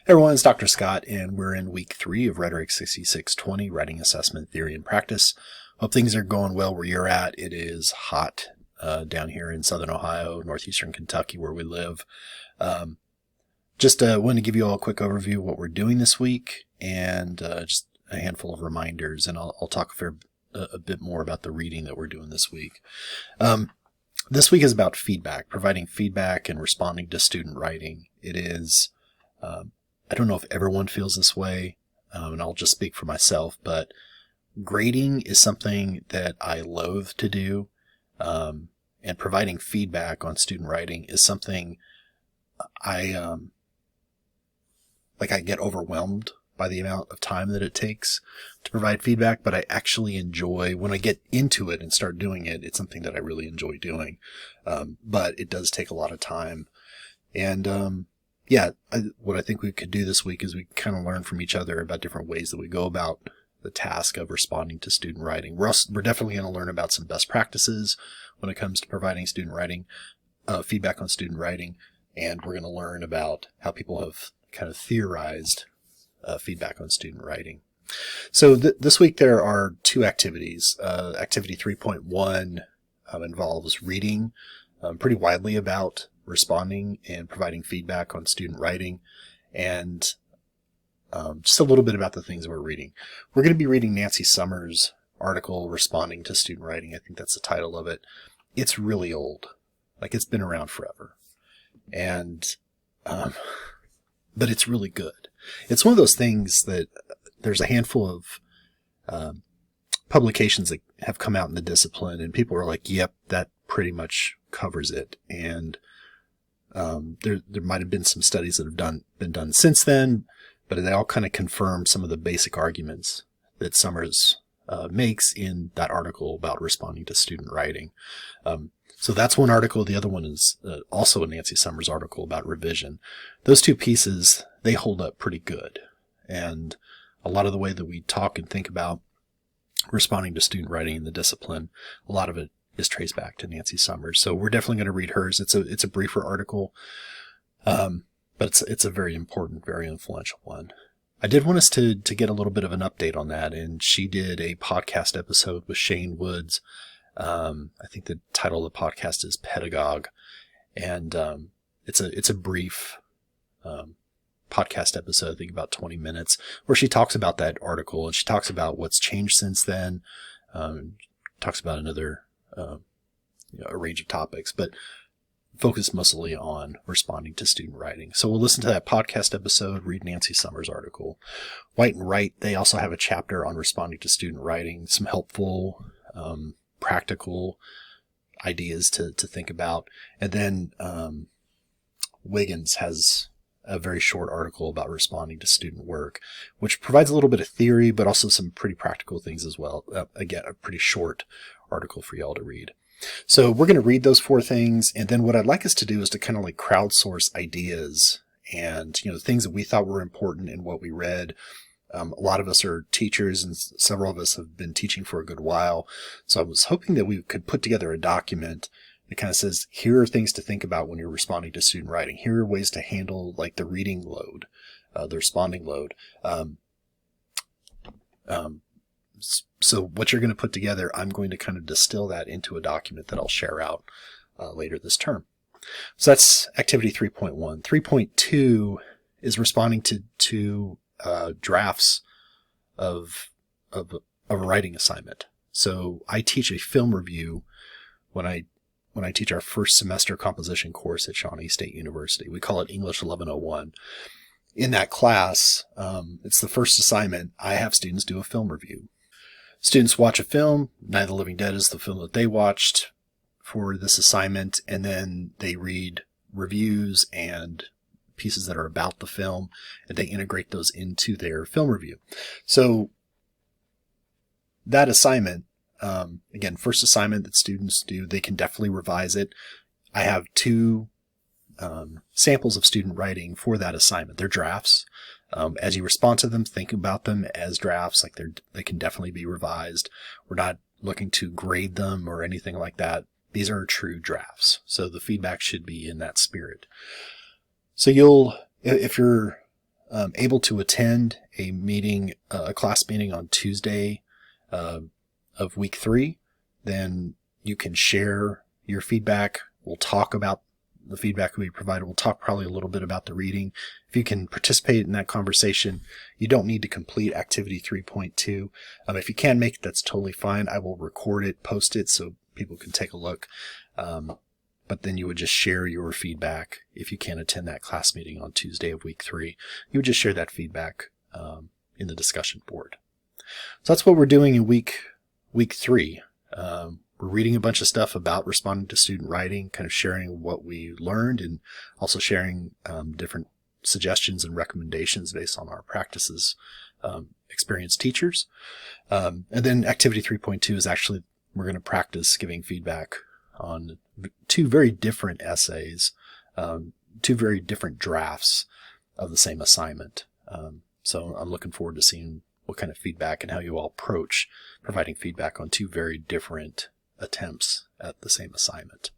Hey everyone, it's Dr. Scott, and we're in week 3 of Rhetoric 6620, Writing Assessment, Theory, and Practice. Hope things are going well where you're at. It is hot down here in southern Ohio, northeastern Kentucky, where we live. Just wanted to give you all a quick overview of what we're doing this week, and just a handful of reminders, and I'll talk a bit more about the reading that we're doing this week. This week is about feedback, providing feedback and responding to student writing. It is... I don't know if everyone feels this way, and I'll just speak for myself, but grading is something that I loathe to do, and providing feedback on student writing is something I get overwhelmed by the amount of time that it takes to provide feedback, but I actually enjoy, when I get into it and start doing it, it's something that I really enjoy doing, but it does take a lot of time, and what I think we could do this week is we kind of learn from each other about different ways that we go about the task of responding to student writing. We're definitely going to learn about some best practices when it comes to providing student writing, feedback on student writing, and we're going to learn about how people have kind of theorized feedback on student writing. So this week there are 2 activities. Activity 3.1 involves reading pretty widely about responding and providing feedback on student writing, and just a little bit about the things we're reading. We're going to be reading Nancy Summers' article, Responding to Student Writing. I think that's the title of it. It's really old. Like, it's been around forever. And, but it's really good. It's one of those things that there's a handful of publications that have come out in the discipline, and people are like, yep, that pretty much covers it. And there might have been some studies that have been done since then, but they all kind of confirm some of the basic arguments that Summers makes in that article about responding to student writing. So that's one article. The other one is also a Nancy Summers article about revision. Those 2 pieces, they hold up pretty good. And a lot of the way that we talk and think about responding to student writing in the discipline, a lot of it is traced back to Nancy Summers. So we're definitely going to read hers. It's a briefer article, but it's a very important, very influential one. I did want us to get a little bit of an update on that, and she did a podcast episode with Shane Woods. I think the title of the podcast is Pedagogue, and it's a brief podcast episode, I think about 20 minutes, where she talks about that article, and she talks about what's changed since then. Talks about a range of topics, but focus mostly on responding to student writing. So we'll listen to that podcast episode, read Nancy Summers' article. White and Wright, they also have a chapter on responding to student writing, some helpful, practical ideas to think about. And then Wiggins has a very short article about responding to student work, which provides a little bit of theory, but also some pretty practical things as well. Again, a pretty short article for y'all to read. So we're going to read those 4 things, and then what I'd like us to do is to kind of like crowdsource ideas and, things that we thought were important in what we read. A lot of us are teachers, and several of us have been teaching for a good while. So I was hoping that we could put together a document that kind of says, here are things to think about when you're responding to student writing. Here are ways to handle like the reading load, the responding load. So what you're going to put together, I'm going to kind of distill that into a document that I'll share out later this term. So that's activity 3.1. 3.2 is responding to drafts of a writing assignment. So I teach a film review when I teach our first semester composition course at Shawnee State University. We call it English 1101. In that class, it's the first assignment. I have students do a film review. Students watch a film. Night of the Living Dead is the film that they watched for this assignment, and then they read reviews and pieces that are about the film, and they integrate those into their film review. So that assignment, again, first assignment that students do, they can definitely revise it. I have 2 samples of student writing for that assignment. They're drafts. As you respond to them, think about them as drafts, like they can definitely be revised. We're not looking to grade them or anything like that. These are true drafts. So the feedback should be in that spirit. So if you're able to attend a meeting, a class meeting on Tuesday of week 3, then you can share your feedback. We'll talk about the feedback we provided. We'll talk probably a little bit about the reading. If you can participate in that conversation, you don't need to complete activity 3.2. If you can make it, that's totally fine. I will record it, post it so people can take a look. But then you would just share your feedback. If you can't attend that class meeting on Tuesday of week 3, you would just share that feedback in the discussion board. So that's what we're doing in week 3. We're reading a bunch of stuff about responding to student writing, kind of sharing what we learned, and also sharing different suggestions and recommendations based on our practices, experienced teachers. And then activity 3.2 is actually, we're going to practice giving feedback on 2 very different essays, 2 very different drafts of the same assignment. So I'm looking forward to seeing what kind of feedback and how you all approach providing feedback on 2 very different attempts at the same assignment.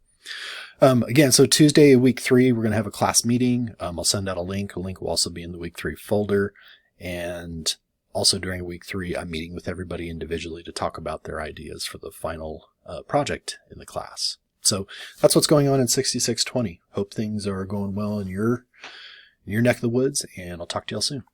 Again, so Tuesday, week 3, we're going to have a class meeting. I'll send out a link. A link will also be in the week 3 folder. And also during week 3, I'm meeting with everybody individually to talk about their ideas for the final project in the class. So that's what's going on in 6620. Hope things are going well in your neck of the woods, and I'll talk to y'all soon.